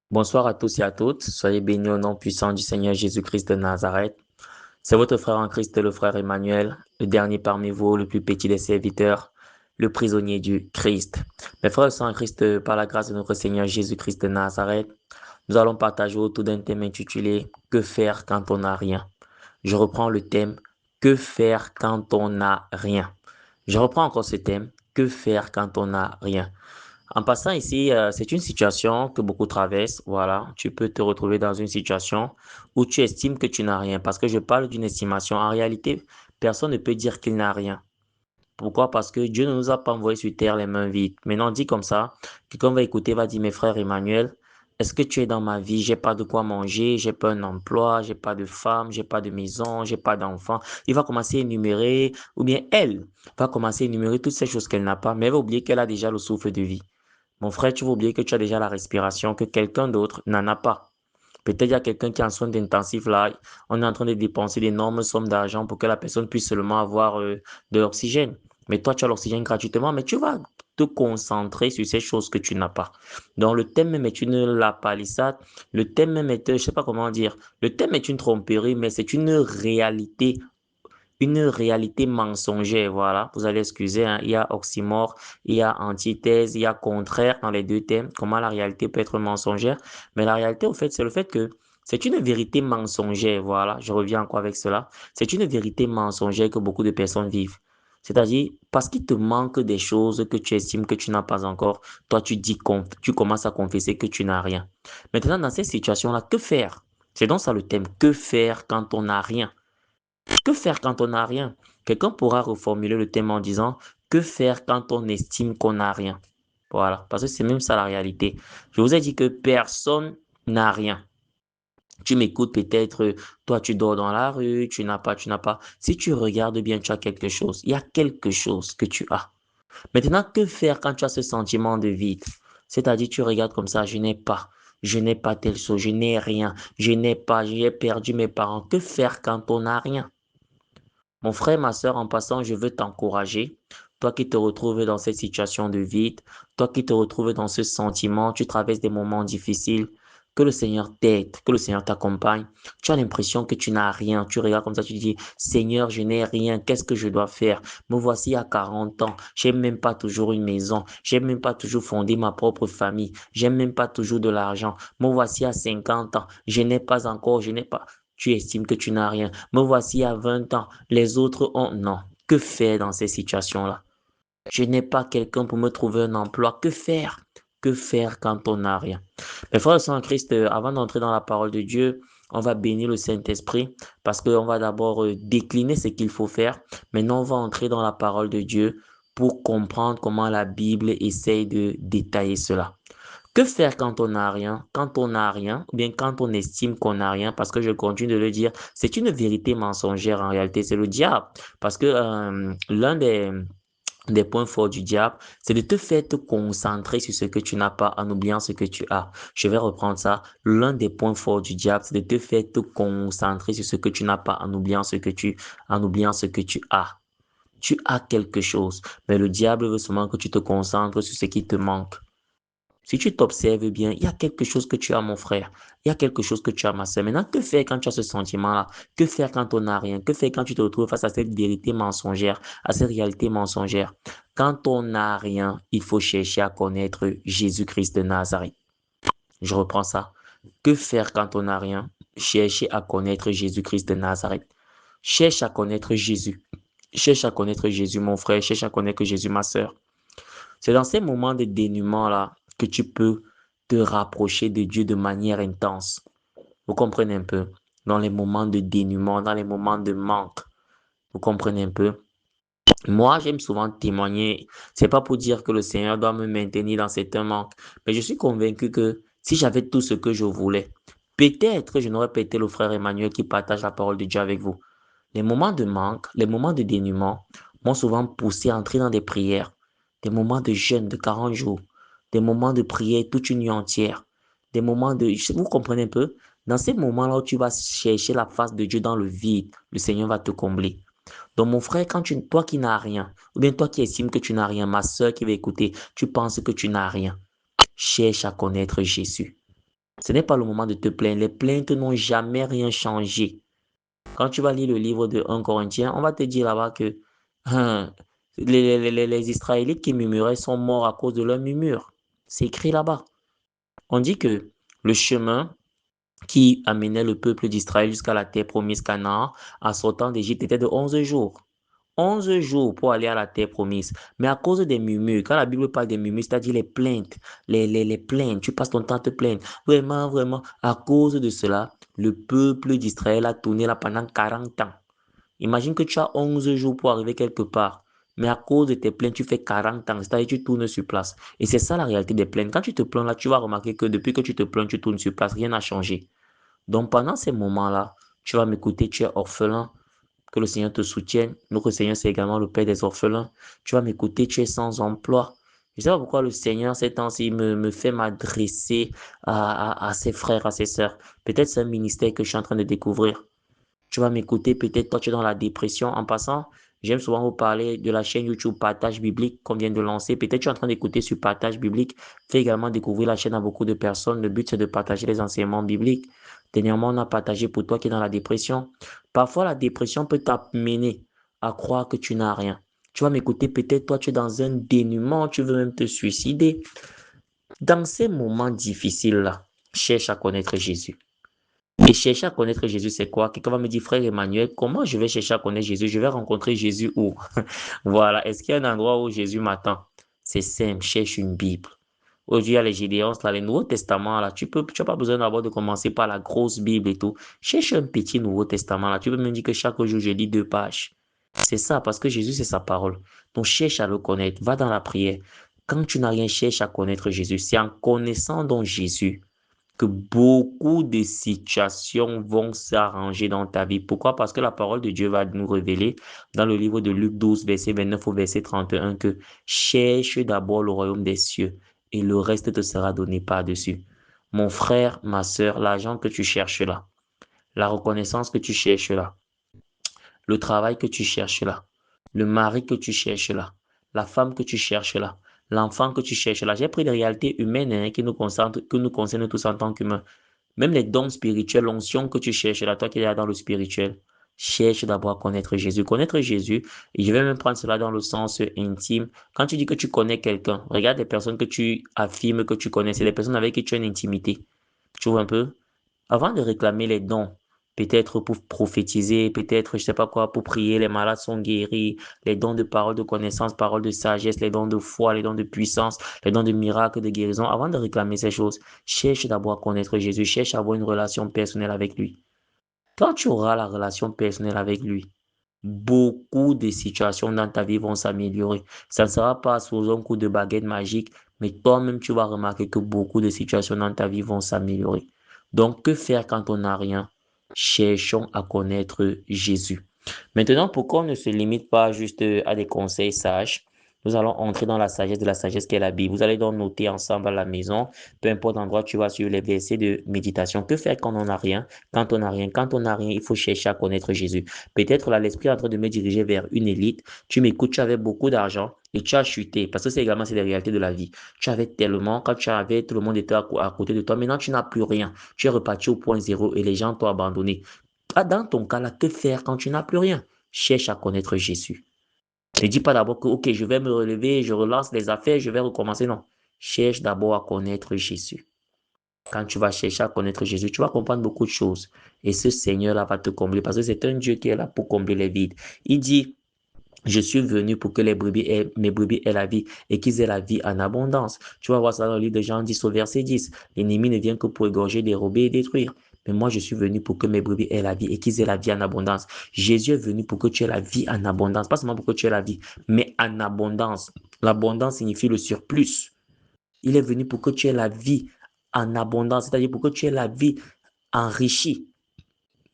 Bonsoir à tous et à toutes. Soyez bénis au nom puissant du Seigneur Jésus-Christ de Nazareth. C'est votre frère en Christ, le frère Emmanuel, le dernier parmi vous, le plus petit des serviteurs, le prisonnier du Christ. Mes frères et sœurs en Christ, par la grâce de notre Seigneur Jésus-Christ de Nazareth, nous allons partager autour d'un thème intitulé Que faire quand on n'a rien? Je reprends le thème Que faire quand on n'a rien? Je reprends encore ce thème Que faire quand on n'a rien? En passant ici, c'est une situation que beaucoup traversent. Voilà, tu peux te retrouver dans une situation où tu estimes que tu n'as rien. Parce que je parle d'une estimation. En réalité, personne ne peut dire qu'il n'a rien. Pourquoi? Parce que Dieu ne nous a pas envoyé sur terre les mains vides. Maintenant, dit comme ça, quelqu'un va écouter, va dire, mes frères Emmanuel, est-ce que tu es dans ma vie? J'ai pas de quoi manger, j'ai pas un emploi, j'ai pas de femme, j'ai pas de maison, j'ai pas d'enfant. Il va commencer à énumérer, ou bien elle va commencer à énumérer toutes ces choses qu'elle n'a pas, mais elle va oublier qu'elle a déjà le souffle de vie. Mon frère, tu vas oublier que tu as déjà la respiration que quelqu'un d'autre n'en a pas. Peut-être il y a quelqu'un qui est en soins d'intensif là. On est en train de dépenser d'énormes sommes d'argent pour que la personne puisse seulement avoir de l'oxygène. Mais toi, tu as l'oxygène gratuitement, mais tu vas te concentrer sur ces choses que tu n'as pas. Donc, le thème même est une lapalissade. Le thème même est, je sais pas comment dire, le thème est une tromperie, mais c'est une réalité mensongère, voilà. Vous allez excuser, hein. Il y a oxymore, il y a antithèse, il y a contraire dans les deux thèmes. Comment la réalité peut être mensongère? Mais la réalité, au fait, c'est le fait que c'est une vérité mensongère, voilà. Je reviens encore avec cela. C'est une vérité mensongère que beaucoup de personnes vivent. C'est-à-dire, parce qu'il te manque des choses que tu estimes que tu n'as pas encore, toi, tu commences à confesser que tu n'as rien. Maintenant, dans cette situation-là, que faire? C'est donc ça le thème. Que faire quand on n'a rien? Que faire quand on n'a rien? Quelqu'un pourra reformuler le thème en disant que faire quand on estime qu'on n'a rien? Voilà, parce que c'est même ça la réalité. Je vous ai dit que personne n'a rien. Tu m'écoutes peut-être, toi tu dors dans la rue, tu n'as pas. Si tu regardes bien, tu as quelque chose. Il y a quelque chose que tu as. Maintenant, que faire quand tu as ce sentiment de vide? C'est-à-dire, tu regardes comme ça, je n'ai pas telle chose, je n'ai rien, je n'ai pas, j'ai perdu mes parents. Que faire quand on n'a rien? Mon frère, ma sœur, en passant, je veux t'encourager. Toi qui te retrouves dans cette situation de vide, toi qui te retrouves dans ce sentiment, tu traverses des moments difficiles, que le Seigneur t'aide, que le Seigneur t'accompagne. Tu as l'impression que tu n'as rien. Tu regardes comme ça, tu te dis, Seigneur, je n'ai rien. Qu'est-ce que je dois faire? Me voici à 40 ans. J'ai même pas toujours une maison. J'ai même pas toujours fondé ma propre famille. J'ai même pas toujours de l'argent. Me voici à 50 ans. Je n'ai pas. Tu estimes que tu n'as rien. Me voici à 20 ans. Les autres ont... Non. Que faire dans ces situations-là? Je n'ai pas quelqu'un pour me trouver un emploi. Que faire? Que faire quand on n'a rien? Mes frères et sœurs en Christ, avant d'entrer dans la parole de Dieu, on va bénir le Saint-Esprit parce qu'on va d'abord décliner ce qu'il faut faire. Maintenant, on va entrer dans la parole de Dieu pour comprendre comment la Bible essaye de détailler cela. Que faire quand on n'a rien? Quand on n'a rien, ou bien quand on estime qu'on n'a rien, parce que je continue de le dire, c'est une vérité mensongère en réalité, c'est le diable. Parce que l'un des points forts du diable, c'est de te faire te concentrer sur ce que tu n'as pas en oubliant ce que tu as. Je vais reprendre ça. L'un des points forts du diable, c'est de te faire te concentrer sur ce que tu n'as pas en oubliant ce que tu as. Tu as quelque chose, mais le diable veut seulement que tu te concentres sur ce qui te manque. Si tu t'observes bien, il y a quelque chose que tu as, mon frère. Il y a quelque chose que tu as, ma sœur. Maintenant, que faire quand tu as ce sentiment-là? Que faire quand on n'a rien? Que faire quand tu te retrouves face à cette vérité mensongère, à cette réalité mensongère? Quand on n'a rien, il faut chercher à connaître Jésus-Christ de Nazareth. Je reprends ça. Que faire quand on n'a rien? Chercher à connaître Jésus-Christ de Nazareth. Cherche à connaître Jésus. Cherche à connaître Jésus, mon frère. Cherche à connaître Jésus, ma sœur. C'est dans ces moments de dénuement-là que tu peux te rapprocher de Dieu de manière intense. Vous comprenez un peu? Dans les moments de dénuement, dans les moments de manque. Vous comprenez un peu? Moi, j'aime souvent témoigner. C'est pas pour dire que le Seigneur doit me maintenir dans certains manques, mais je suis convaincu que si j'avais tout ce que je voulais, peut-être je n'aurais pas été le frère Emmanuel qui partage la parole de Dieu avec vous. Les moments de manque, les moments de dénuement m'ont souvent poussé à entrer dans des prières, des moments de jeûne de 40 jours, des moments de prière toute une nuit entière, des moments de... Vous comprenez un peu? Dans ces moments-là où tu vas chercher la face de Dieu dans le vide, le Seigneur va te combler. Donc mon frère, toi qui n'as rien, ou bien toi qui estimes que tu n'as rien, ma soeur qui va écouter, tu penses que tu n'as rien, cherche à connaître Jésus. Ce n'est pas le moment de te plaindre. Les plaintes n'ont jamais rien changé. Quand tu vas lire le livre de 1 Corinthiens, on va te dire là-bas que hein, les Israélites qui murmuraient sont morts à cause de leur murmure. C'est écrit là-bas. On dit que le chemin qui amenait le peuple d'Israël jusqu'à la terre promise Canaan en sortant d'Égypte était de 11 jours. 11 jours pour aller à la terre promise. Mais à cause des murmures, quand la Bible parle des murmures, c'est-à-dire les plaintes, les plaintes, tu passes ton temps à te plaindre. Vraiment, vraiment, à cause de cela, le peuple d'Israël a tourné là pendant 40 ans. Imagine que tu as 11 jours pour arriver quelque part. Mais à cause de tes plaintes, tu fais 40 ans. C'est-à-dire que tu tournes sur place. Et c'est ça la réalité des plaintes. Quand tu te plains là, tu vas remarquer que depuis que tu te plains, tu tournes sur place. Rien n'a changé. Donc pendant ces moments-là, tu vas m'écouter, tu es orphelin, que le Seigneur te soutienne. Notre Seigneur, c'est également le Père des orphelins. Tu vas m'écouter, tu es sans emploi. Je ne sais pas pourquoi le Seigneur, ces temps-ci, me fait m'adresser à ses frères, à ses sœurs. Peut-être c'est un ministère que je suis en train de découvrir. Tu vas m'écouter, peut-être toi tu es dans la dépression. En passant, j'aime souvent vous parler de la chaîne YouTube Partage Biblique qu'on vient de lancer. Peut-être tu es en train d'écouter sur Partage Biblique. Fais également découvrir la chaîne à beaucoup de personnes. Le but c'est de partager les enseignements bibliques. Dernièrement, on a partagé pour toi qui es dans la dépression. Parfois, la dépression peut t'amener à croire que tu n'as rien. Tu vas m'écouter, peut-être toi tu es dans un dénuement, tu veux même te suicider. Dans ces moments difficiles-là, cherche à connaître Jésus. Et chercher à connaître Jésus, c'est quoi? Quelqu'un va me dire, frère Emmanuel, comment je vais chercher à connaître Jésus? Je vais rencontrer Jésus où? Voilà. Est-ce qu'il y a un endroit où Jésus m'attend? C'est simple, cherche une Bible. Aujourd'hui, il y a les Gédéons, là, les Nouveaux Testaments, là. Tu n'as pas besoin d'abord de commencer par la grosse Bible et tout. Cherche un petit Nouveau Testament, là. Tu peux me dire que chaque jour, je lis 2 pages. C'est ça, parce que Jésus, c'est sa parole. Donc, cherche à le connaître. Va dans la prière. Quand tu n'as rien, cherche à connaître Jésus. C'est en connaissant donc Jésus que beaucoup de situations vont s'arranger dans ta vie. Pourquoi? Parce que la parole de Dieu va nous révéler dans le livre de Luc 12, verset 29 au verset 31, que cherche d'abord le royaume des cieux et le reste te sera donné par-dessus. Mon frère, ma sœur, l'argent que tu cherches là, la reconnaissance que tu cherches là, le travail que tu cherches là, le mari que tu cherches là, la femme que tu cherches là, l'enfant que tu cherches là. J'ai pris des réalités humaines hein, que nous concernent tous en tant qu'humains. Même les dons spirituels, l'onction que tu cherches là, toi qui es là dans le spirituel, cherche d'abord à connaître Jésus. Connaître Jésus, et je vais même prendre cela dans le sens intime. Quand tu dis que tu connais quelqu'un, regarde les personnes que tu affirmes que tu connais, c'est les personnes avec qui tu as une intimité. Tu vois un peu? Avant de réclamer les dons, peut-être pour prophétiser, peut-être, je sais pas quoi, pour prier, les malades sont guéris, les dons de parole de connaissance, parole de sagesse, les dons de foi, les dons de puissance, les dons de miracles, de guérison. Avant de réclamer ces choses, cherche d'abord à connaître Jésus, cherche à avoir une relation personnelle avec lui. Quand tu auras la relation personnelle avec lui, beaucoup de situations dans ta vie vont s'améliorer. Ça ne sera pas sous un coup de baguette magique, mais toi-même, tu vas remarquer que beaucoup de situations dans ta vie vont s'améliorer. Donc, que faire quand on n'a rien? Cherchons à connaître Jésus. Maintenant, pourquoi on ne se limite pas juste à des conseils sages? Nous allons entrer dans la sagesse de la sagesse qu'est la Bible. Vous allez donc noter ensemble à la maison, peu importe l'endroit où tu vas sur les versets de méditation. Que faire quand on n'a rien? Quand on n'a rien, quand on n'a rien, il faut chercher à connaître Jésus. Peut-être là, l'esprit est en train de me diriger vers une élite. Tu m'écoutes, tu avais beaucoup d'argent et tu as chuté. Parce que c'est également c'est la réalité de la vie. Tu avais tellement, quand tu avais, tout le monde était à côté de toi. Maintenant, tu n'as plus rien. Tu es reparti au point zéro et les gens t'ont abandonné. Ah, dans ton cas là, que faire quand tu n'as plus rien? Cherche à connaître Jésus. Ne dis pas d'abord que, ok, je vais me relever, je relance les affaires, je vais recommencer. Non. Cherche d'abord à connaître Jésus. Quand tu vas chercher à connaître Jésus, tu vas comprendre beaucoup de choses. Et ce Seigneur-là va te combler parce que c'est un Dieu qui est là pour combler les vides. Il dit, je suis venu pour que mes brebis aient la vie et qu'ils aient la vie en abondance. Tu vas voir ça dans le livre de Jean 10 au verset 10. L'ennemi ne vient que pour égorger, dérober et détruire. Mais moi, je suis venu pour que mes brebis aient la vie et qu'ils aient la vie en abondance. Jésus est venu pour que tu aies la vie en abondance. Pas seulement pour que tu aies la vie, mais en abondance. L'abondance signifie le surplus. Il est venu pour que tu aies la vie en abondance, c'est-à-dire pour que tu aies la vie enrichie.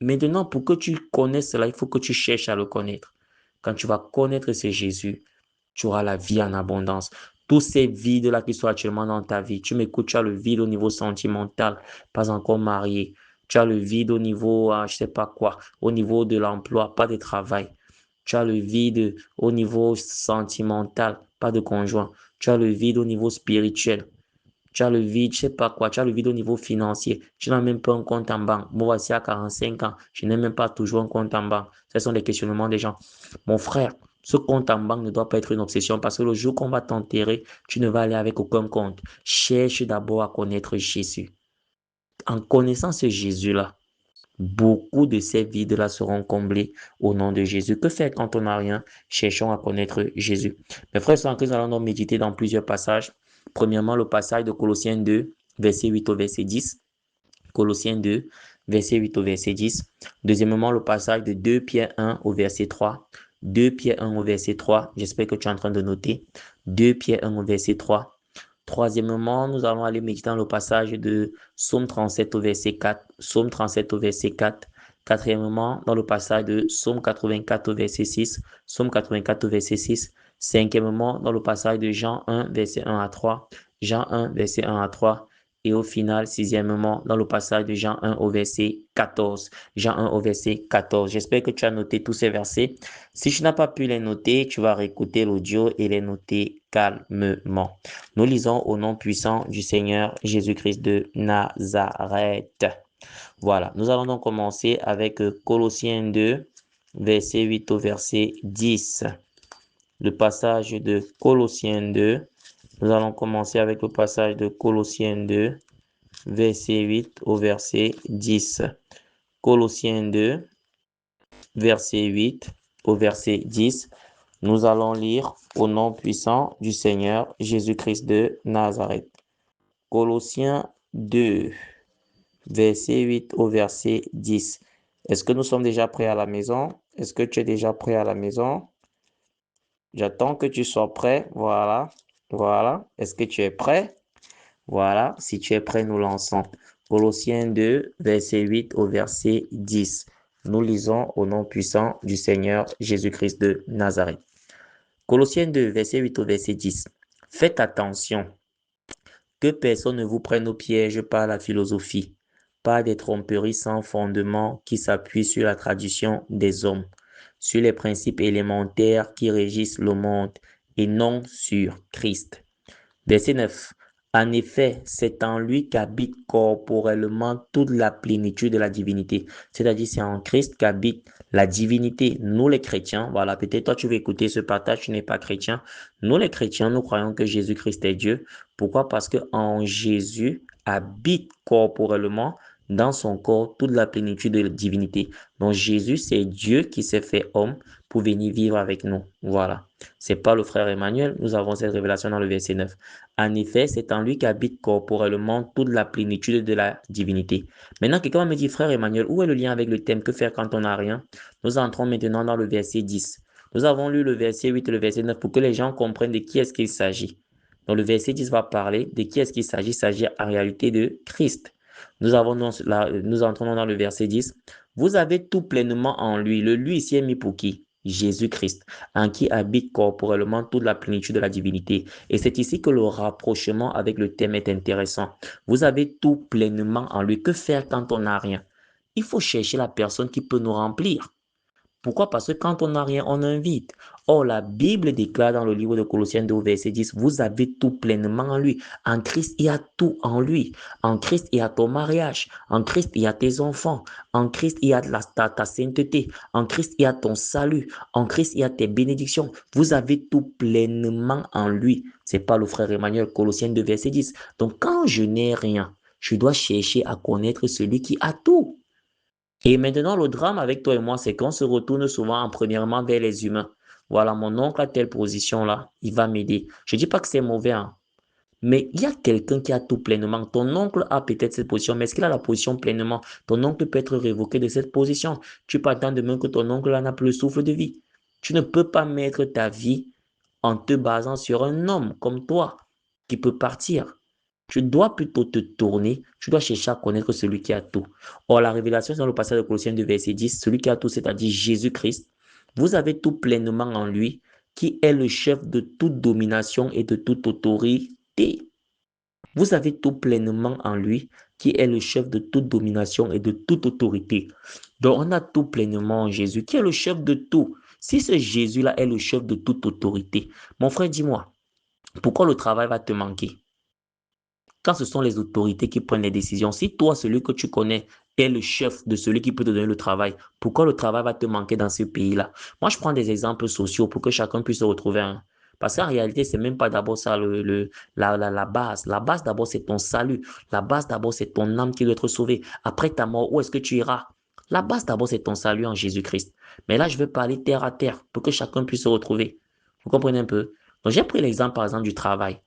Maintenant, pour que tu connaisses cela, il faut que tu cherches à le connaître. Quand tu vas connaître ce Jésus, tu auras la vie en abondance. Tous ces vides-là qui sont actuellement dans ta vie, tu m'écoutes, tu as le vide au niveau sentimental, pas encore marié. Tu as le vide au niveau, je sais pas quoi, au niveau de l'emploi, pas de travail. Tu as le vide au niveau sentimental, pas de conjoint. Tu as le vide au niveau spirituel. tu as le vide, je sais pas quoi, tu as le vide au niveau financier, tu n'as même pas un compte en banque. Moi, voici à 45 ans, je n'ai même pas toujours un compte en banque. Ce sont des questionnements des gens. Mon frère, ce compte en banque ne doit pas être une obsession parce que le jour qu'on va t'enterrer, tu ne vas aller avec aucun compte. Cherche d'abord à connaître Jésus. En connaissant ce Jésus-là, beaucoup de ces vides-là seront comblés au nom de Jésus. Que faire quand on n'a rien? Cherchons à connaître Jésus. Mes frères sont en Christ, nous allons donc méditer dans plusieurs passages. Premièrement, le passage de Colossiens 2, verset 8 au verset 10. Colossiens 2, verset 8 au verset 10. Deuxièmement, le passage de 2 Pierre 1 au verset 3. 2 Pierre 1 au verset 3. J'espère que tu es en train de noter. 2 Pierre 1 au verset 3. Troisièmement, nous allons aller méditer dans le passage de Psaume 37 au verset 4. Psaume 37 au verset 4. Quatrièmement, dans le passage de Psaume 84 au verset 6. Psaume 84 au verset 6. Cinquièmement, dans le passage de Jean 1, verset 1 à 3. Jean 1, verset 1 à 3. Et au final, sixièmement, dans le passage de Jean 1 au verset 14. Jean 1 au verset 14. J'espère que tu as noté tous ces versets. Si tu n'as pas pu les noter, tu vas réécouter l'audio et les noter calmement. Nous lisons au nom puissant du Seigneur Jésus-Christ de Nazareth. Voilà, nous allons donc commencer avec Colossiens 2, verset 8 au verset 10. Le passage de Colossiens 2. Nous allons commencer avec le passage de Colossiens 2, verset 8 au verset 10. Colossiens 2, verset 8 au verset 10. Nous allons lire au nom puissant du Seigneur Jésus-Christ de Nazareth. Colossiens 2, verset 8 au verset 10. Est-ce que nous sommes déjà prêts à la maison? Est-ce que tu es déjà prêt à la maison? J'attends que tu sois prêt. Voilà. Voilà. Est-ce que tu es prêt? Voilà. Si tu es prêt, nous lançons. Colossiens 2, verset 8 au verset 10. Nous lisons au nom puissant du Seigneur Jésus-Christ de Nazareth. Colossiens 2, verset 8 au verset 10. Faites attention que personne ne vous prenne au piège par la philosophie, par des tromperies sans fondement qui s'appuient sur la tradition des hommes, sur les principes élémentaires qui régissent le monde et non sur Christ. Verset 9. En effet, c'est en lui qu'habite corporellement toute la plénitude de la divinité. C'est-à-dire, c'est en Christ qu'habite la divinité. Nous, les chrétiens, voilà, peut-être toi, tu veux écouter ce partage, tu n'es pas chrétien. Nous, les chrétiens, nous croyons que Jésus-Christ est Dieu. Pourquoi? Parce que en Jésus habite corporellement dans son corps toute la plénitude de la divinité. Donc, Jésus, c'est Dieu qui s'est fait homme pour venir vivre avec nous. Voilà. C'est pas le frère Emmanuel. Nous avons cette révélation dans le verset 9. En effet, c'est en lui qu'habite corporellement toute la plénitude de la divinité. Maintenant, quelqu'un va me dire, frère Emmanuel, où est le lien avec le thème? Que faire quand on n'a rien? Nous entrons maintenant dans le verset 10. Nous avons lu le verset 8 et le verset 9 pour que les gens comprennent de qui est-ce qu'il s'agit. Donc, le verset 10 va parler de qui est-ce qu'il s'agit. Il s'agit en réalité de Christ. Nous entrons dans le verset 10. Vous avez tout pleinement en lui. Le lui ici est mis pour qui? Jésus-Christ, en qui habite corporellement toute la plénitude de la divinité. Et c'est ici que le rapprochement avec le thème est intéressant. Vous avez tout pleinement en lui. Que faire quand on n'a rien? Il faut chercher la personne qui peut nous remplir. Pourquoi? Parce que quand on n'a rien, on a un vide. Or, la Bible déclare dans le livre de Colossiens 2, verset 10, vous avez tout pleinement en lui. En Christ, il y a tout en lui. En Christ, il y a ton mariage. En Christ, il y a tes enfants. En Christ, il y a ta sainteté. En Christ, il y a ton salut. En Christ, il y a tes bénédictions. Vous avez tout pleinement en lui. C'est pas le frère Emmanuel, Colossiens 2, verset 10. Donc, quand je n'ai rien, je dois chercher à connaître celui qui a tout. Et maintenant, le drame avec toi et moi, c'est qu'on se retourne souvent premièrement vers les humains. Voilà, mon oncle a telle position-là, il va m'aider. Je ne dis pas que c'est mauvais, hein, mais il y a quelqu'un qui a tout pleinement. Ton oncle a peut-être cette position, mais est-ce qu'il a la position pleinement? Ton oncle peut être révoqué de cette position. Tu peux attendre demain que ton oncle n'a plus le souffle de vie. Tu ne peux pas mettre ta vie en te basant sur un homme comme toi qui peut partir. Tu dois plutôt te tourner, tu dois chercher à connaître celui qui a tout. Or, la révélation dans le passage de Colossiens 2, verset 10, celui qui a tout, c'est-à-dire Jésus-Christ, vous avez tout pleinement en lui, qui est le chef de toute domination et de toute autorité. Vous avez tout pleinement en lui, qui est le chef de toute domination et de toute autorité. Donc, on a tout pleinement en Jésus, qui est le chef de tout. Si ce Jésus-là est le chef de toute autorité, mon frère, dis-moi, pourquoi le travail va te manquer? quand ce sont les autorités qui prennent les décisions, si toi, celui que tu connais, est le chef de celui qui peut te donner le travail, pourquoi le travail va te manquer dans ce pays-là? Moi, je prends des exemples sociaux pour que chacun puisse se retrouver. Hein. Parce qu'en réalité, c'est même pas d'abord ça la base. La base, d'abord, c'est ton salut. La base, d'abord, c'est ton âme qui doit être sauvée. Après ta mort, où est-ce que tu iras? La base, d'abord, c'est ton salut en Jésus-Christ. Mais là, je veux parler terre à terre pour que chacun puisse se retrouver. Vous comprenez un peu? Donc, j'ai pris l'exemple, par exemple, du travail.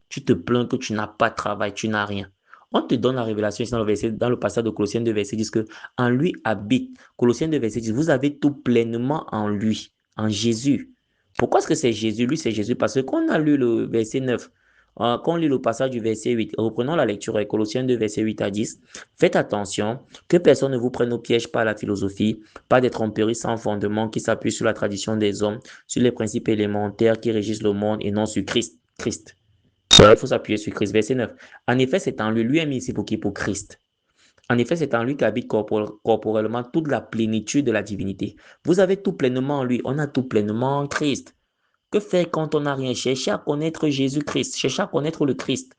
Tu te plains que tu n'as pas de travail, tu n'as rien. On te donne la révélation ici dans le passage de Colossiens 2, verset 10, que en lui habite. Colossiens 2, verset 10, vous avez tout pleinement en lui, en Jésus. Pourquoi est-ce que c'est Jésus? Lui, c'est Jésus. Parce qu'on a lu le verset 9. Quand on lit le passage du verset 8, reprenons la lecture avec Colossiens 2, verset 8 à 10. Faites attention que personne ne vous prenne au piège par la philosophie, pas des tromperies sans fondement qui s'appuient sur la tradition des hommes, sur les principes élémentaires qui régissent le monde et non sur Christ. Christ. Il faut s'appuyer sur Christ. Verset 9. En effet, c'est en lui, lui est mis ici pour qui? Pour Christ. En effet, c'est en lui qu'habite corporellement toute la plénitude de la divinité. Vous avez tout pleinement en lui. On a tout pleinement en Christ. Que faire quand on n'a rien? Cherchez à connaître Jésus-Christ. Cherchez à connaître le Christ.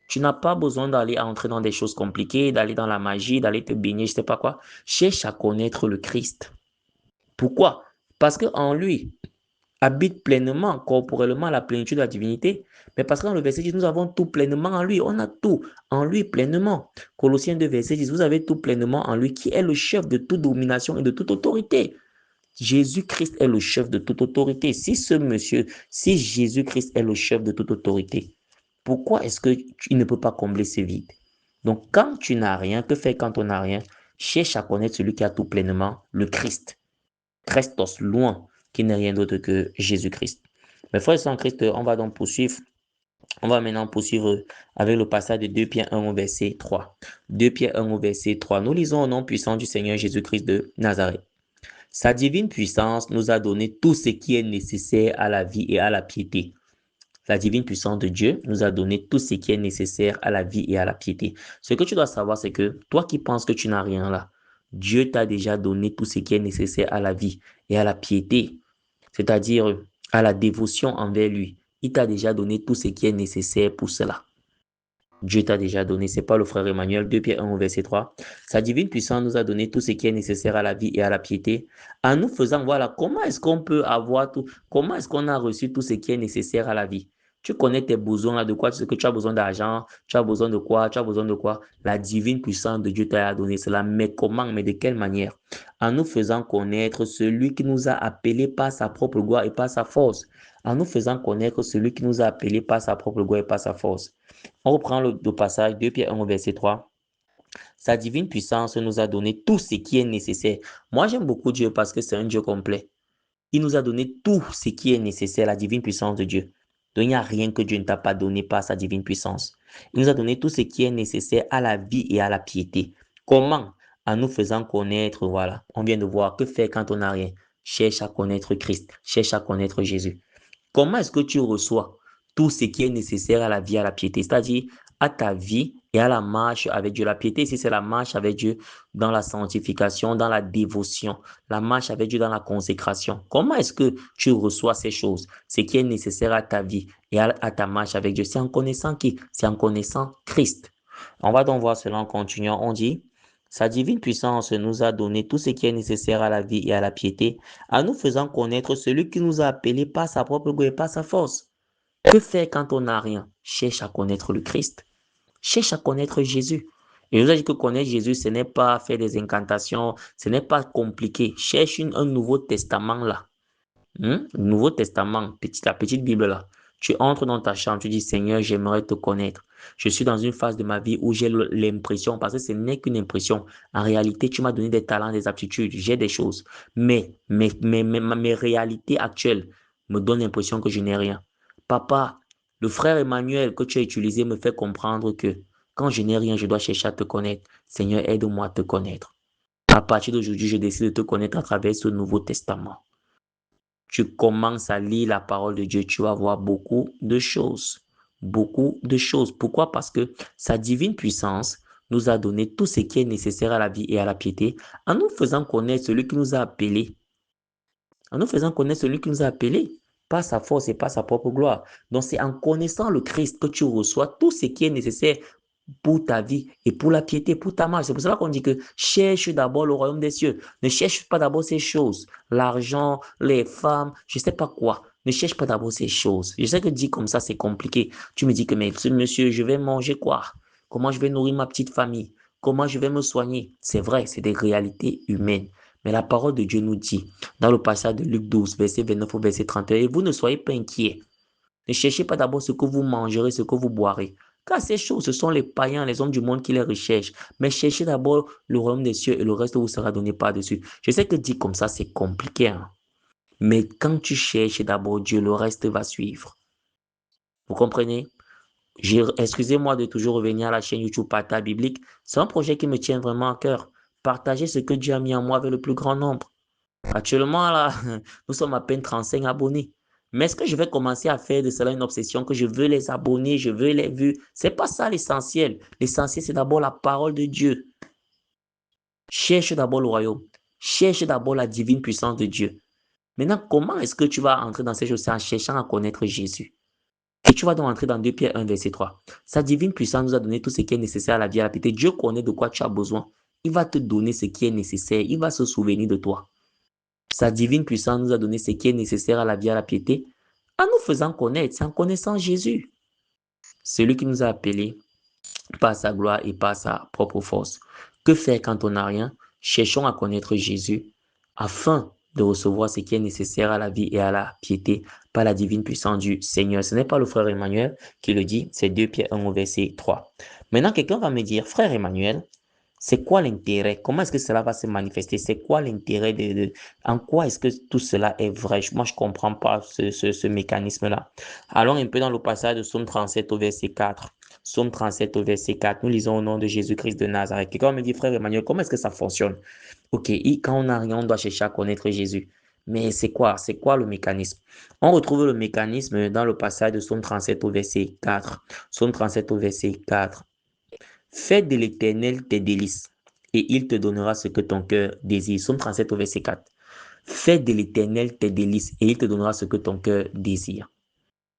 Tu n'as pas besoin d'aller entrer dans des choses compliquées, d'aller dans la magie, d'aller te baigner, je ne sais pas quoi. Cherche à connaître le Christ. Pourquoi? Parce qu'en lui, habite pleinement, corporellement la plénitude de la divinité. Mais parce que dans le verset 10, nous avons tout pleinement en lui. On a tout en lui pleinement. Colossiens 2, verset 10, vous avez tout pleinement en lui qui est le chef de toute domination et de toute autorité. Jésus-Christ est le chef de toute autorité. Si Jésus-Christ est le chef de toute autorité, pourquoi est-ce qu'il ne peut pas combler ce vide? Donc, quand tu n'as rien, que faire quand on n'a rien? Cherche à connaître celui qui a tout pleinement, le Christ. Christos, loin, qui n'est rien d'autre que Jésus-Christ. Mes frères et sœurs en Christ, on va donc poursuivre. On va maintenant poursuivre avec le passage de 2 Pierre 1 au verset 3. 2 Pierre 1 au verset 3. Nous lisons au nom puissant du Seigneur Jésus-Christ de Nazareth. Sa divine puissance nous a donné tout ce qui est nécessaire à la vie et à la piété. La divine puissance de Dieu nous a donné tout ce qui est nécessaire à la vie et à la piété. Ce que tu dois savoir, c'est que toi qui penses que tu n'as rien là, Dieu t'a déjà donné tout ce qui est nécessaire à la vie et à la piété, c'est-à-dire à la dévotion envers lui. Il t'a déjà donné tout ce qui est nécessaire pour cela. Dieu t'a déjà donné, c'est pas le frère Emmanuel, 2 Pierre 1 au verset 3. Sa divine puissance nous a donné tout ce qui est nécessaire à la vie et à la piété, en nous faisant, voilà, comment est-ce qu'on peut avoir tout, comment est-ce qu'on a reçu tout ce qui est nécessaire à la vie. Tu connais tes besoins, là, de quoi, ce que tu as besoin d'argent, tu as besoin de quoi, tu as besoin de quoi. La divine puissance de Dieu t'a donné cela, mais comment, mais de quelle manière? En nous faisant connaître celui qui nous a appelés par sa propre gloire et par sa force. En nous faisant connaître celui qui nous a appelés par sa propre gloire et par sa force. On reprend le passage 2 Pierre 1 au verset 3. Sa divine puissance nous a donné tout ce qui est nécessaire. Moi, j'aime beaucoup Dieu parce que c'est un Dieu complet. Il nous a donné tout ce qui est nécessaire, la divine puissance de Dieu. Donc, il n'y a rien que Dieu ne t'a pas donné par sa divine puissance. Il nous a donné tout ce qui est nécessaire à la vie et à la piété. Comment? En nous faisant connaître, voilà. On vient de voir que faire quand on n'a rien. Cherche à connaître Christ. Cherche à connaître Jésus. Comment est-ce que tu reçois tout ce qui est nécessaire à la vie, à la piété, c'est-à-dire à ta vie et à la marche avec Dieu. La piété, ici, c'est la marche avec Dieu dans la sanctification, dans la dévotion, la marche avec Dieu dans la consécration. Comment est-ce que tu reçois ces choses, ce qui est nécessaire à ta vie et à ta marche avec Dieu? C'est en connaissant qui? C'est en connaissant Christ. On va donc voir cela en continuant. On dit, sa divine puissance nous a donné tout ce qui est nécessaire à la vie et à la piété, en nous faisant connaître celui qui nous a appelés par sa propre gloire et par sa force. Que faire quand on n'a rien? Cherche à connaître le Christ. Cherche à connaître Jésus. Et je vous ai dit que connaître Jésus, ce n'est pas faire des incantations, ce n'est pas compliqué. Cherche un Nouveau Testament là. Nouveau Testament, la petite Bible là. Tu entres dans ta chambre, tu dis Seigneur, j'aimerais te connaître. Je suis dans une phase de ma vie où j'ai l'impression, parce que ce n'est qu'une impression. En réalité, tu m'as donné des talents, des aptitudes, j'ai des choses. Mais mes réalités actuelles me donnent l'impression que je n'ai rien. Papa, le frère Emmanuel que tu as utilisé me fait comprendre que quand je n'ai rien, je dois chercher à te connaître. Seigneur, aide-moi à te connaître. À partir d'aujourd'hui, je décide de te connaître à travers ce Nouveau Testament. Tu commences à lire la parole de Dieu, tu vas voir beaucoup de choses. Beaucoup de choses. Pourquoi? Parce que sa divine puissance nous a donné tout ce qui est nécessaire à la vie et à la piété en nous faisant connaître celui qui nous a appelés. En nous faisant connaître celui qui nous a appelés. pas sa force et pas sa propre gloire. Donc, c'est en connaissant le Christ que tu reçois tout ce qui est nécessaire pour ta vie et pour la piété, pour ta marche. C'est pour cela qu'on dit que cherche d'abord le royaume des cieux. Ne cherche pas d'abord ces choses, l'argent, les femmes, je ne sais pas quoi. Ne cherche pas d'abord ces choses. Je sais que dit comme ça, c'est compliqué. Tu me dis que, mais monsieur, je vais manger quoi? Comment je vais nourrir ma petite famille? Comment je vais me soigner? C'est vrai, c'est des réalités humaines. Mais la parole de Dieu nous dit, dans le passage de Luc 12, verset 29 au verset 31, et vous ne soyez pas inquiets. Ne cherchez pas d'abord ce que vous mangerez, ce que vous boirez. Car ces choses, ce sont les païens, les hommes du monde qui les recherchent. Mais cherchez d'abord le royaume des cieux et le reste vous sera donné par-dessus. Je sais que dit comme ça, c'est compliqué, hein. Mais quand tu cherches d'abord Dieu, le reste va suivre. Vous comprenez? Excusez-moi de toujours revenir à la chaîne YouTube Partage Biblique. C'est un projet qui me tient vraiment à cœur. Partager ce que Dieu a mis en moi avec le plus grand nombre. Actuellement, là, nous sommes à peine 35 abonnés. Mais est-ce que je vais commencer à faire de cela une obsession, que je veux les abonnés, je veux les vues? C'est pas ça l'essentiel. L'essentiel, c'est d'abord la parole de Dieu. Cherche d'abord le royaume. Cherche d'abord la divine puissance de Dieu. Maintenant, comment est-ce que tu vas entrer dans ces choses? C'est en cherchant à connaître Jésus. Et tu vas donc entrer dans 2 Pierre 1, verset 3. Sa divine puissance nous a donné tout ce qui est nécessaire à la vie et à la piété. Dieu connaît de quoi tu as besoin. Il va te donner ce qui est nécessaire. Il va se souvenir de toi. Sa divine puissance nous a donné ce qui est nécessaire à la vie et à la piété en nous faisant connaître, c'est en connaissant Jésus. Celui qui nous a appelés par sa gloire et par sa propre force. Que faire quand on n'a rien? Cherchons à connaître Jésus afin de recevoir ce qui est nécessaire à la vie et à la piété par la divine puissance du Seigneur. Ce n'est pas le frère Emmanuel qui le dit, c'est 2 Pierre 1 au verset 3. Maintenant, quelqu'un va me dire, frère Emmanuel, c'est quoi l'intérêt? Comment est-ce que cela va se manifester? C'est quoi l'intérêt en quoi est-ce que tout cela est vrai? Moi, je ne comprends pas ce mécanisme-là. Allons un peu dans le passage de Psaume 37 au verset 4. Psaume 37 au verset 4. Nous lisons au nom de Jésus-Christ de Nazareth. Quelqu'un me dit, frère Emmanuel, comment est-ce que ça fonctionne? Ok, quand on n'a rien, on doit chercher à connaître Jésus. Mais c'est quoi? C'est quoi le mécanisme? On retrouve le mécanisme dans le passage de Psaume 37 au verset 4. Psaume 37 au verset 4. Fais de l'Éternel tes délices, et il te donnera ce que ton cœur désire. Psaume 37 au verset 4. Fais de l'Éternel tes délices, et il te donnera ce que ton cœur désire.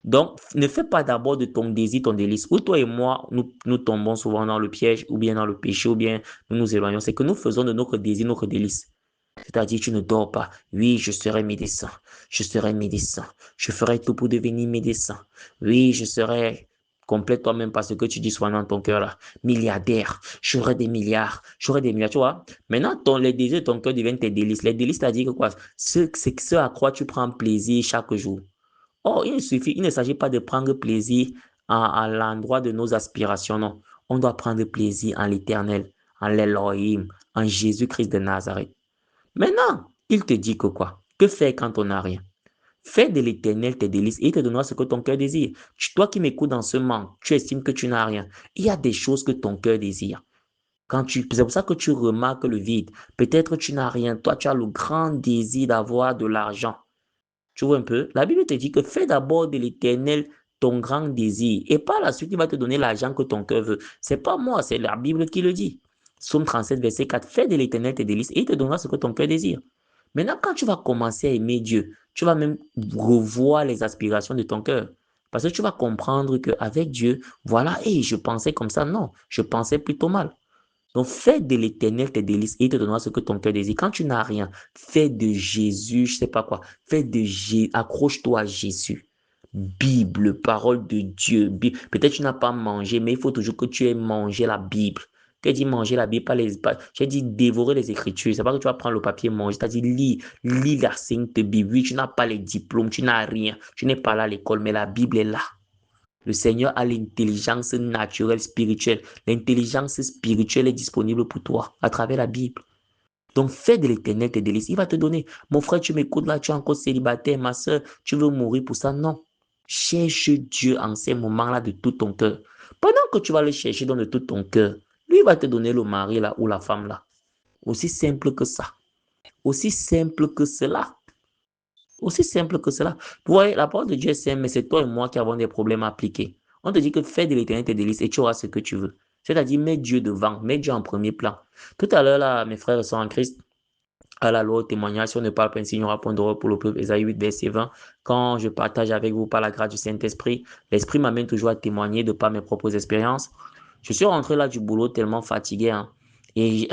Donc, ne fais pas d'abord de ton désir ton délice. Où toi et moi, nous tombons souvent dans le piège, ou bien dans le péché, ou bien nous nous éloignons. C'est que nous faisons de notre désir notre délice. C'est-à-dire, tu ne dors pas. Oui, je serai médecin. Je serai médecin. Je ferai tout pour devenir médecin. Oui, je serai, complète toi-même par ce que tu dis souvent dans ton cœur là. Milliardaire. J'aurai des milliards. J'aurai des milliards. Tu vois? Maintenant, les désirs de ton cœur deviennent tes délices. Les délices, c'est-à-dire que quoi? C'est ce à quoi tu prends plaisir chaque jour. Or, il ne s'agit pas de prendre plaisir à l'endroit de nos aspirations, non. On doit prendre plaisir en l'Éternel, en l'Elohim, en Jésus-Christ de Nazareth. Maintenant, il te dit que quoi? Que faire quand on n'a rien? Fais de l'Éternel tes délices et il te donnera ce que ton cœur désire. Toi qui m'écoutes dans ce manque, tu estimes que tu n'as rien. Il y a des choses que ton cœur désire. C'est pour ça que tu remarques le vide. Peut-être tu n'as rien. Toi, tu as le grand désir d'avoir de l'argent. Tu vois un peu? La Bible te dit que fais d'abord de l'Éternel ton grand désir. Et par la suite, il va te donner l'argent que ton cœur veut. C'est pas moi, c'est la Bible qui le dit. Psaume 37, verset 4. Fais de l'Éternel tes délices et il te donnera ce que ton cœur désire. Maintenant, quand tu vas commencer à aimer Dieu, tu vas même revoir les aspirations de ton cœur. Parce que tu vas comprendre qu'avec Dieu, voilà, et je pensais comme ça. Non, je pensais plutôt mal. Donc, fais de l'Éternel tes délices et il te donnera ce que ton cœur désire. Quand tu n'as rien, fais de Jésus, je ne sais pas quoi, accroche-toi à Jésus. Bible, parole de Dieu. Peut-être tu n'as pas mangé, mais il faut toujours que tu aies mangé la Bible. Tu as dit manger la Bible, j'ai dit dévorer les Écritures. C'est pas que tu vas prendre le papier et manger. Tu as dit lis la Sainte Bible. Oui, tu n'as pas les diplômes, tu n'as rien. Tu n'es pas là à l'école, mais la Bible est là. Le Seigneur a l'intelligence naturelle, spirituelle. L'intelligence spirituelle est disponible pour toi à travers la Bible. Donc, fais de l'Éternel tes délices. Il va te donner. Mon frère, tu m'écoutes là, tu es encore célibataire, ma soeur, tu veux mourir pour ça? Non. Cherche Dieu en ces moments-là de tout ton cœur. Pendant que tu vas le chercher dans de tout ton cœur, lui va te donner le mari là ou la femme là. Aussi simple que ça. Aussi simple que cela. Aussi simple que cela. Vous voyez, la parole de Dieu est simple, mais c'est toi et moi qui avons des problèmes à appliquer. On te dit que fais de l'Éternel tes délices et tu auras ce que tu veux. C'est-à-dire, mets Dieu devant, mets Dieu en premier plan. Tout à l'heure, là, mes frères sont en Christ. à la loi, au témoignage, si on ne parle pas ainsi, il n'y aura point d'horreur pour le peuple. Ésaïe 8, verset 20. Quand je partage avec vous par la grâce du Saint-Esprit, l'Esprit m'amène toujours à témoigner de par mes propres expériences. Je suis rentré là du boulot tellement fatigué, hein. Et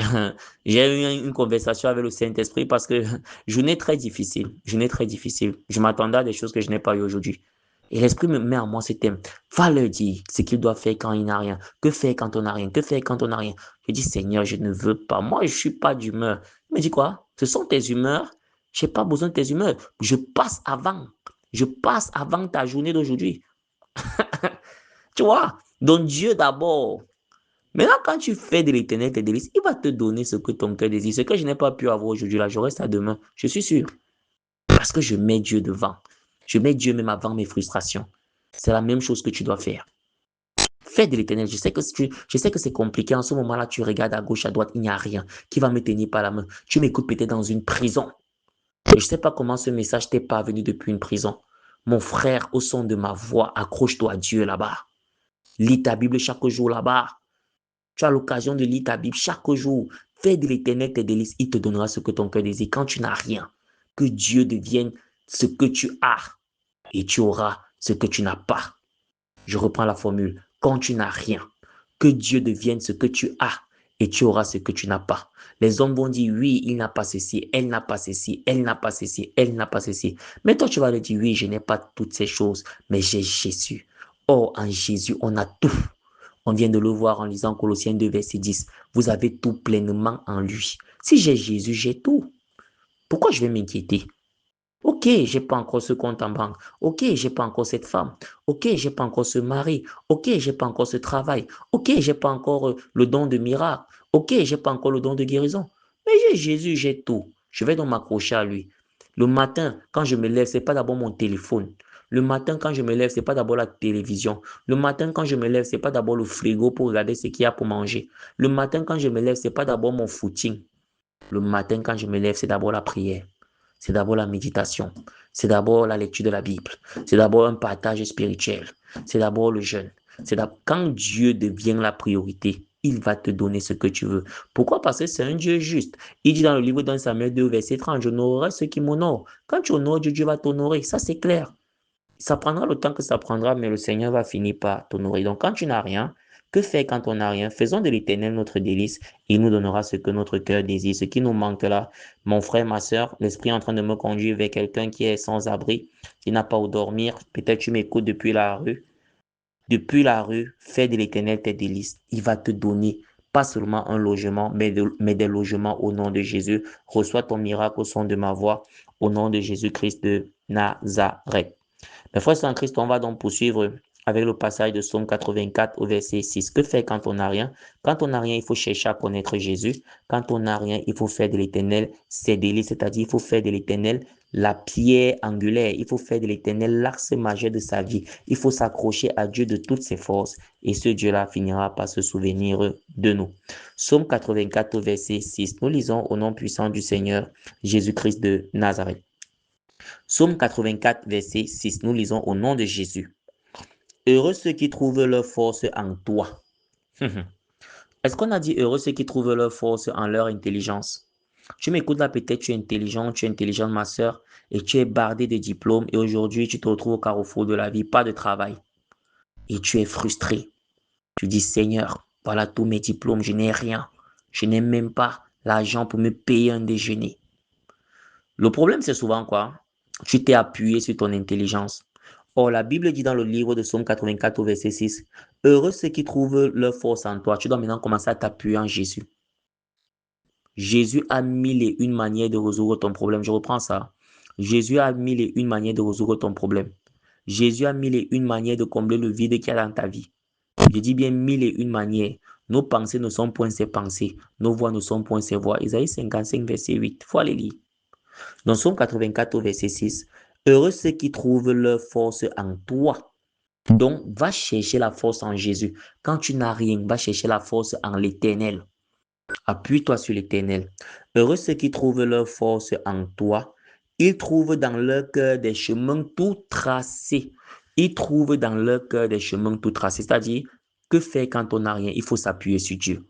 j'ai eu une conversation avec le Saint-Esprit parce que journée très difficile. Journée très difficile. Je m'attendais à des choses que je n'ai pas eu aujourd'hui. Et l'Esprit me met en moi ce thème. Va leur dire ce qu'il doit faire quand il n'a rien. Que faire quand on n'a rien? Que faire quand on n'a rien? Je dis, Seigneur, je ne veux pas. Moi, je suis pas d'humeur. Il me dit quoi? Ce sont tes humeurs. Je n'ai pas besoin de tes humeurs. Je passe avant. Je passe avant ta journée d'aujourd'hui. Tu vois? Donc Dieu d'abord. Maintenant, quand tu fais de l'éternel tes délices, il va te donner ce que ton cœur désire. Ce que je n'ai pas pu avoir aujourd'hui, là, je reste à demain. Je suis sûr. Parce que je mets Dieu devant. Je mets Dieu même avant mes frustrations. C'est la même chose que tu dois faire. Fais de l'éternel. Je sais que c'est compliqué. En ce moment-là, tu regardes à gauche, à droite, il n'y a rien qui va me tenir par la main. Tu m'écoutes peut-être dans une prison. Et je ne sais pas comment ce message t'est parvenu depuis une prison. Mon frère, au son de ma voix, accroche-toi à Dieu là-bas. Lis ta Bible chaque jour là-bas. Tu as l'occasion de lire ta Bible chaque jour. Fais de l'éternel tes délices. Il te donnera ce que ton cœur désire. Quand tu n'as rien, que Dieu devienne ce que tu as. Et tu auras ce que tu n'as pas. Je reprends la formule. Quand tu n'as rien, que Dieu devienne ce que tu as. Et tu auras ce que tu n'as pas. Les hommes vont dire, oui, il n'a pas ceci, elle n'a pas ceci, elle n'a pas ceci, elle n'a pas ceci. Mais toi, tu vas le dire, oui, je n'ai pas toutes ces choses, mais j'ai Jésus. Or, en Jésus, on a tout. On vient de le voir en lisant Colossiens 2, verset 10. Vous avez tout pleinement en lui. Si j'ai Jésus, j'ai tout. Pourquoi je vais m'inquiéter? Ok, j'ai pas encore ce compte en banque. Ok, j'ai pas encore cette femme. Ok, j'ai pas encore ce mari. Ok, j'ai pas encore ce travail. Ok, j'ai pas encore le don de miracle. Ok, j'ai pas encore le don de guérison. Mais j'ai Jésus, j'ai tout. Je vais donc m'accrocher à lui. Le matin, quand je me lève, c'est pas d'abord mon téléphone. Le matin, quand je me lève, c'est pas d'abord la télévision. Le matin, quand je me lève, c'est pas d'abord le frigo pour regarder ce qu'il y a pour manger. Le matin, quand je me lève, c'est pas d'abord mon footing. Le matin, quand je me lève, c'est d'abord la prière. C'est d'abord la méditation. C'est d'abord la lecture de la Bible. C'est d'abord un partage spirituel. C'est d'abord le jeûne. Quand Dieu devient la priorité, il va te donner ce que tu veux. Pourquoi? Parce que c'est un Dieu juste. Il dit dans le livre d'un Samuel 2, verset 30, j'honorerai ceux qui m'honorent. Quand tu honores Dieu, Dieu va t'honorer. Ça, c'est clair. Ça prendra le temps que ça prendra, mais le Seigneur va finir par t'honorer. Donc, quand tu n'as rien, que faire quand on n'a rien? Faisons de l'Éternel notre délice. Il nous donnera ce que notre cœur désire. Ce qui nous manque là, mon frère, ma soeur, l'Esprit est en train de me conduire vers quelqu'un qui est sans abri, qui n'a pas où dormir. Peut-être tu m'écoutes depuis la rue. Depuis la rue, fais de l'Éternel tes délices. Il va te donner pas seulement un logement, mais des logements au nom de Jésus. Reçois ton miracle au son de ma voix, au nom de Jésus-Christ de Nazareth. Mes frères en Christ, on va donc poursuivre avec le passage de Psaume 84 au verset 6. Que faire quand on n'a rien? Quand on n'a rien, il faut chercher à connaître Jésus. Quand on n'a rien, il faut faire de l'Éternel ses délices, c'est-à-dire il faut faire de l'Éternel la pierre angulaire. Il faut faire de l'Éternel l'axe majeur de sa vie. Il faut s'accrocher à Dieu de toutes ses forces et ce Dieu-là finira par se souvenir de nous. Psaume 84 au verset 6. Nous lisons au nom puissant du Seigneur Jésus-Christ de Nazareth. Psaume 84, verset 6, nous lisons au nom de Jésus. Heureux ceux qui trouvent leur force en toi. Est-ce qu'on a dit heureux ceux qui trouvent leur force en leur intelligence? Tu m'écoutes là, peut-être tu es intelligente ma soeur, et tu es bardé de diplômes, et aujourd'hui tu te retrouves au carrefour de la vie, pas de travail, et tu es frustré. Tu dis, Seigneur, voilà tous mes diplômes, je n'ai rien. Je n'ai même pas l'argent pour me payer un déjeuner. Le problème, c'est souvent quoi? Tu t'es appuyé sur ton intelligence. Or, la Bible dit dans le livre de Psaume 84 au verset 6, heureux ceux qui trouvent leur force en toi. Tu dois maintenant commencer à t'appuyer en Jésus. Jésus a mille et une manières de résoudre ton problème. Je reprends ça. Jésus a mille et une manières de résoudre ton problème. Jésus a mille et une manières de combler le vide qu'il y a dans ta vie. Je dis bien mille et une manières. Nos pensées ne sont point ses pensées. Nos voix ne sont point ses voix. Isaïe 55, verset 8. Il faut aller lire. Dans Psaume 84 au verset 6, heureux ceux qui trouvent leur force en toi. Donc, va chercher la force en Jésus. Quand tu n'as rien, va chercher la force en l'Éternel. Appuie-toi sur l'Éternel. Heureux ceux qui trouvent leur force en toi. Ils trouvent dans leur cœur des chemins tout tracés. Ils trouvent dans leur cœur des chemins tout tracés. C'est-à-dire, que faire quand on n'a rien? Il faut s'appuyer sur Dieu.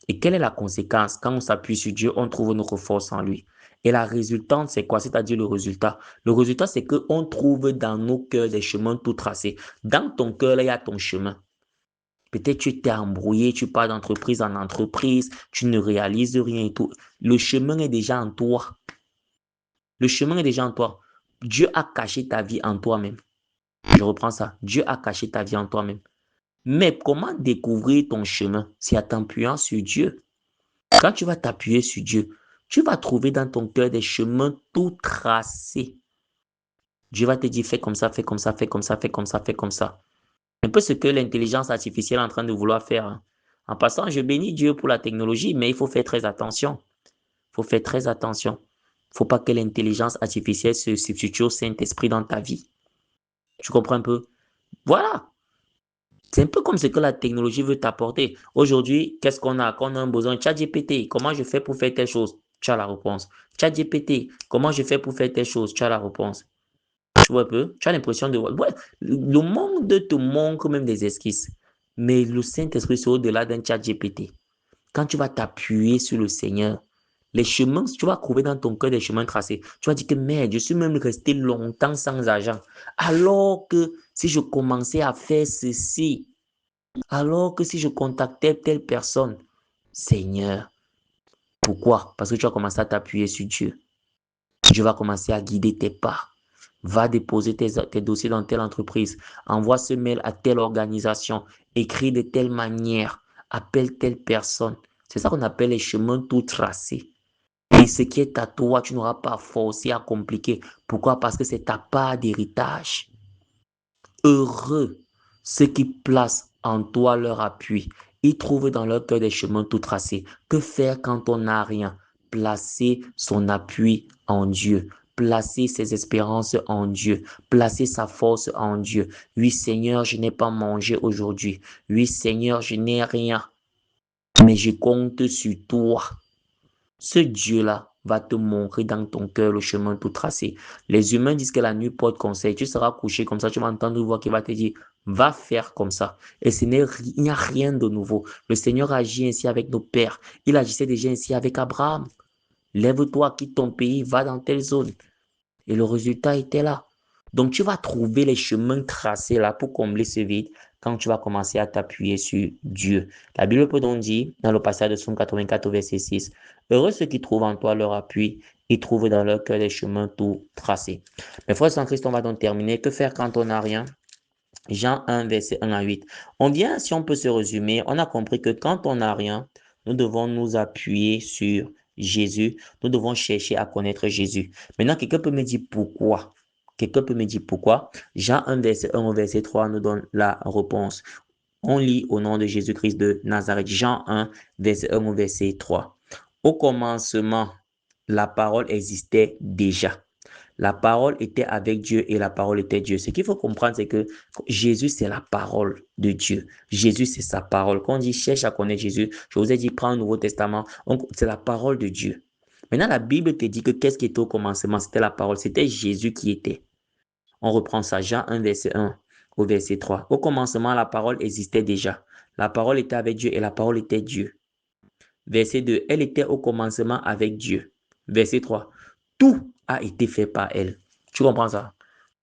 Et quelle est la conséquence? Quand on s'appuie sur Dieu, on trouve notre force en lui. Et la résultante, c'est quoi? C'est-à-dire le résultat. Le résultat, c'est qu'on trouve dans nos cœurs des chemins tout tracés. Dans ton cœur, là, il y a ton chemin. Peut-être tu t'es embrouillé, tu pars d'entreprise en entreprise, tu ne réalises rien et tout. Le chemin est déjà en toi. Le chemin est déjà en toi. Dieu a caché ta vie en toi-même. Je reprends ça. Dieu a caché ta vie en toi-même. Mais comment découvrir ton chemin? C'est en t'appuyant sur Dieu. Quand tu vas t'appuyer sur Dieu, tu vas trouver dans ton cœur des chemins tout tracés. Dieu va te dire, fais comme ça, fais comme ça, fais comme ça, fais comme ça, fais comme ça. Un peu ce que l'intelligence artificielle est en train de vouloir faire, hein. En passant, je bénis Dieu pour la technologie, mais il faut faire très attention. Il faut faire très attention. Il ne faut pas que l'intelligence artificielle se substitue au Saint-Esprit dans ta vie. Tu comprends un peu? Voilà. C'est un peu comme ce que la technologie veut t'apporter. Aujourd'hui, qu'est-ce qu'on a? Quand on a un besoin, ChatGPT, comment je fais pour faire telle chose? Tu as la réponse. ChatGPT, comment je fais pour faire telle chose? Tu as la réponse. Tu vois un peu? Tu as l'impression de... Ouais, le monde te montre même des esquisses. Mais le Saint-Esprit, c'est au-delà d'un ChatGPT. Quand tu vas t'appuyer sur le Seigneur, les chemins, tu vas trouver dans ton cœur des chemins tracés. Tu vas dire que merde, je suis même resté longtemps sans argent. Alors que si je commençais à faire ceci, alors que si je contactais telle personne, Seigneur, pourquoi? Parce que tu as commencé à t'appuyer sur Dieu. Dieu va commencer à guider tes pas. Va déposer tes dossiers dans telle entreprise. Envoie ce mail à telle organisation. Écris de telle manière. Appelle telle personne. C'est ça qu'on appelle les chemins tout tracés. Et ce qui est à toi, tu n'auras pas forcé à compliquer. Pourquoi? Parce que c'est ta part d'héritage. Heureux ceux qui placent en toi leur appui. Ils trouvent dans leur cœur des chemins tout tracés. Que faire quand on n'a rien? Placer son appui en Dieu. Placer ses espérances en Dieu. Placer sa force en Dieu. Oui, Seigneur, je n'ai pas mangé aujourd'hui. Oui, Seigneur, je n'ai rien. Mais je compte sur toi. Ce Dieu-là va te montrer dans ton cœur le chemin tout tracé. Les humains disent que la nuit porte conseil. Tu seras couché comme ça, tu vas entendre une voix qui va te dire, va faire comme ça. Et il n'y a rien de nouveau. Le Seigneur agit ainsi avec nos pères. Il agissait déjà ainsi avec Abraham. Lève-toi, quitte ton pays, va dans telle zone. Et le résultat était là. Donc, tu vas trouver les chemins tracés là pour combler ce vide quand tu vas commencer à t'appuyer sur Dieu. La Bible peut donc dire, dans le passage de Psaume 84 au verset 6, heureux ceux qui trouvent en toi leur appui et trouvent dans leur cœur les chemins tout tracés. Mais frères en Christ, on va donc terminer. Que faire quand on n'a rien? Jean 1, verset 1 à 8. On vient, si on peut se résumer, on a compris que quand on n'a rien, nous devons nous appuyer sur Jésus. Nous devons chercher à connaître Jésus. Maintenant, quelqu'un peut me dire pourquoi? Quelqu'un peut me dire pourquoi? Jean 1, verset 1 au verset 3 nous donne la réponse. On lit au nom de Jésus-Christ de Nazareth. Jean 1, verset 1 au verset 3. Au commencement, la parole existait déjà. La parole était avec Dieu et la parole était Dieu. Ce qu'il faut comprendre, c'est que Jésus, c'est la parole de Dieu. Jésus, c'est sa parole. Quand on dit cherche à connaître Jésus, je vous ai dit, prends le Nouveau Testament. C'est la parole de Dieu. Maintenant, la Bible te dit que qu'est-ce qui était au commencement? C'était la parole. C'était Jésus qui était. On reprend ça, Jean 1, verset 1 au verset 3. Au commencement, la parole existait déjà. La parole était avec Dieu et la parole était Dieu. Verset 2, elle était au commencement avec Dieu. Verset 3, tout a été fait par elle. Tu comprends ça?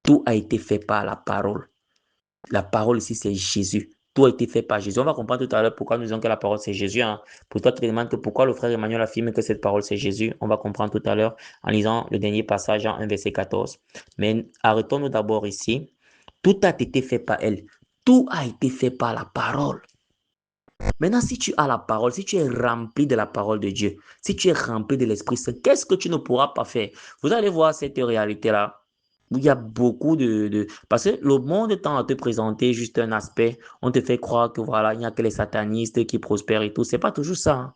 Tout a été fait par la parole. La parole ici, c'est Jésus. Tout a été fait par Jésus. On va comprendre tout à l'heure pourquoi nous disons que la parole, c'est Jésus, hein. Pour toi, tu te demandes que pourquoi le frère Emmanuel affirme que cette parole, c'est Jésus. On va comprendre tout à l'heure en lisant le dernier passage en 1, verset 14. Mais arrêtons-nous d'abord ici. Tout a été fait par elle. Tout a été fait par la parole. Maintenant, si tu as la parole, si tu es rempli de la parole de Dieu, si tu es rempli de l'Esprit Saint, qu'est-ce que tu ne pourras pas faire? Vous allez voir cette réalité-là. Il y a beaucoup Parce que le monde tend à te présenter juste un aspect. On te fait croire que voilà, il n'y a que les satanistes qui prospèrent et tout. C'est pas toujours ça, hein.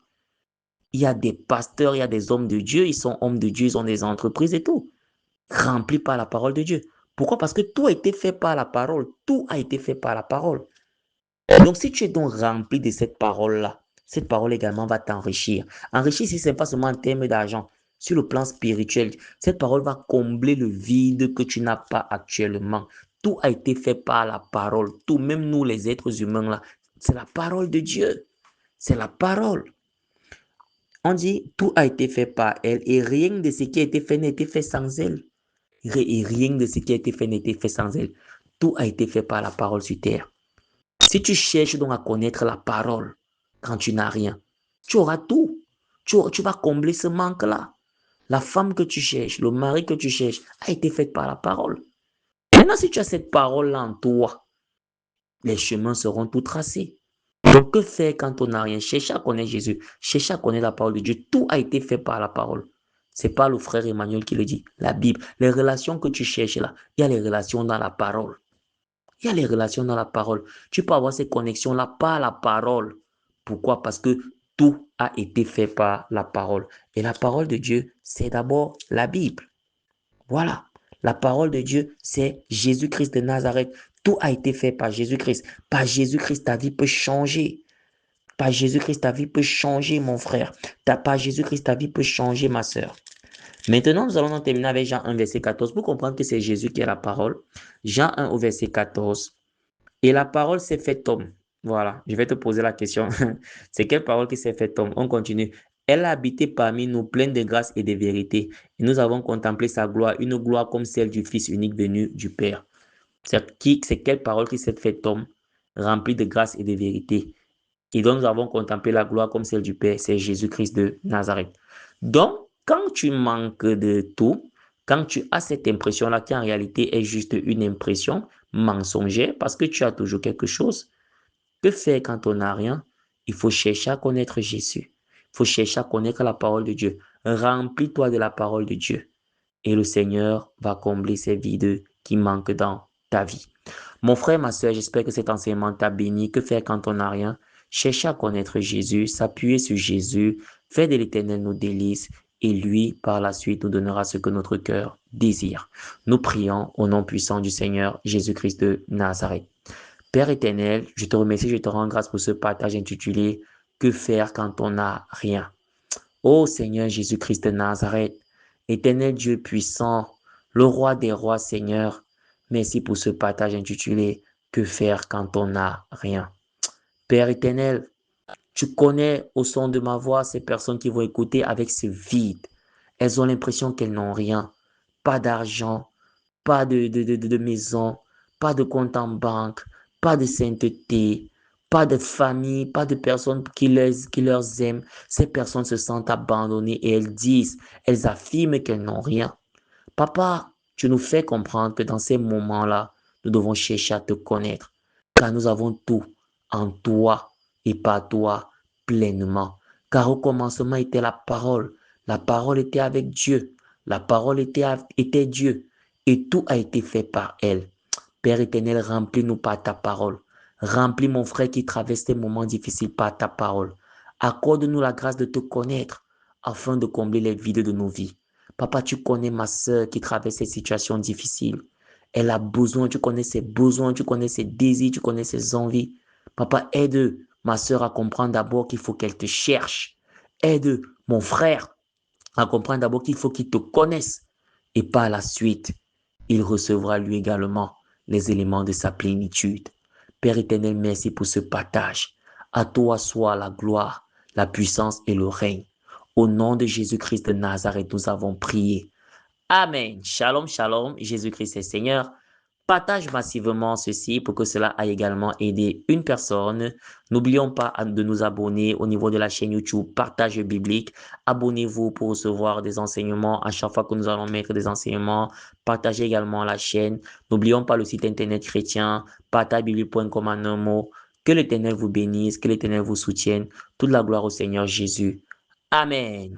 Il y a des pasteurs, il y a des hommes de Dieu. Ils sont hommes de Dieu, ils ont des entreprises et tout. Remplis par la parole de Dieu. Pourquoi? Parce que tout a été fait par la parole. Tout a été fait par la parole. Donc, si tu es donc rempli de cette parole-là, cette parole également va t'enrichir. Enrichir, si ce n'est pas seulement en termes d'argent, sur le plan spirituel, cette parole va combler le vide que tu n'as pas actuellement. Tout a été fait par la parole. Tout, même nous les êtres humains, là, c'est la parole de Dieu. C'est la parole. On dit, tout a été fait par elle et rien de ce qui a été fait n'a été fait sans elle. Et rien de ce qui a été fait n'a été fait sans elle. Tout a été fait par la parole sur terre. Si tu cherches donc à connaître la parole quand tu n'as rien, tu auras tout. Tu vas combler ce manque-là. La femme que tu cherches, le mari que tu cherches a été fait par la parole. Maintenant, si tu as cette parole-là en toi, les chemins seront tout tracés. Donc, que faire quand on n'a rien? Chercher à connaître Jésus, chercher à connaître la parole de Dieu. Tout a été fait par la parole. C'est pas le frère Emmanuel qui le dit. La Bible, les relations que tu cherches là, il y a les relations dans la parole. Il y a les relations dans la parole. Tu peux avoir ces connexions-là par la parole. Pourquoi? Parce que tout a été fait par la parole. Et la parole de Dieu, c'est d'abord la Bible. Voilà. La parole de Dieu, c'est Jésus-Christ de Nazareth. Tout a été fait par Jésus-Christ. Par Jésus-Christ, ta vie peut changer. Par Jésus-Christ, ta vie peut changer, mon frère. Par Jésus-Christ, ta vie peut changer, ma sœur. Maintenant, nous allons en terminer avec Jean 1, verset 14 pour comprendre que c'est Jésus qui est la parole. Jean 1 au verset 14. Et la parole s'est faite homme. Voilà, je vais te poser la question. C'est quelle parole qui s'est faite homme? On continue. Elle a habité parmi nous, pleine de grâce et de vérité. Et nous avons contemplé sa gloire, une gloire comme celle du Fils unique venu du Père. C'est quelle parole qui s'est faite homme, remplie de grâce et de vérité. Et donc, nous avons contemplé la gloire comme celle du Père, c'est Jésus-Christ de Nazareth. Donc, quand tu manques de tout, quand tu as cette impression-là qui en réalité est juste une impression mensongère parce que tu as toujours quelque chose, que faire quand on n'a rien? Il faut chercher à connaître Jésus. Il faut chercher à connaître la parole de Dieu. Remplis-toi de la parole de Dieu et le Seigneur va combler ces vides qui manquent dans ta vie. Mon frère, ma soeur, j'espère que cet enseignement t'a béni. Que faire quand on n'a rien? Chercher à connaître Jésus, s'appuyer sur Jésus, faire de l'Éternel nos délices et lui, par la suite, nous donnera ce que notre cœur désire. Nous prions au nom puissant du Seigneur Jésus-Christ de Nazareth. Père éternel, je te remercie, je te rends grâce pour ce partage intitulé Que faire quand on n'a rien? Ô Seigneur Jésus-Christ de Nazareth, éternel Dieu puissant, le roi des rois, Seigneur, merci pour ce partage intitulé Que faire quand on n'a rien? Père éternel, tu connais au son de ma voix ces personnes qui vont écouter avec ce vide. Elles ont l'impression qu'elles n'ont rien. Pas d'argent, pas de maison, pas de compte en banque, pas de sainteté, pas de famille, pas de personnes qui leur aiment. Ces personnes se sentent abandonnées et elles affirment qu'elles n'ont rien. Papa, tu nous fais comprendre que dans ces moments-là, nous devons chercher à te connaître, car nous avons tout en toi et par toi pleinement. Car au commencement était la parole était avec Dieu, la parole était Dieu, et tout a été fait par elle. Père éternel, remplis-nous par ta parole. Remplis mon frère qui traverse ces moments difficiles par ta parole. Accorde-nous la grâce de te connaître afin de combler les vides de nos vies. Papa, tu connais ma sœur qui traverse ces situations difficiles. Elle a besoin, tu connais ses besoins, tu connais ses désirs, tu connais ses envies. Papa, aide ma sœur à comprendre d'abord qu'il faut qu'elle te cherche. Aide mon frère à comprendre d'abord qu'il faut qu'il te connaisse. Et par la suite, il recevra lui également les éléments de sa plénitude. Père éternel, merci pour ce partage. À toi soit la gloire, la puissance et le règne. Au nom de Jésus-Christ de Nazareth, nous avons prié. Amen. Shalom, shalom. Jésus-Christ est Seigneur. Partage massivement ceci pour que cela aille également aider une personne. N'oublions pas de nous abonner au niveau de la chaîne YouTube Partage biblique. Abonnez-vous pour recevoir des enseignements à chaque fois que nous allons mettre des enseignements. Partagez également la chaîne. N'oublions pas le site internet chrétien partagebiblique.com en un mot. Que l'Éternel vous bénisse, que l'Éternel vous soutienne. Toute la gloire au Seigneur Jésus. Amen.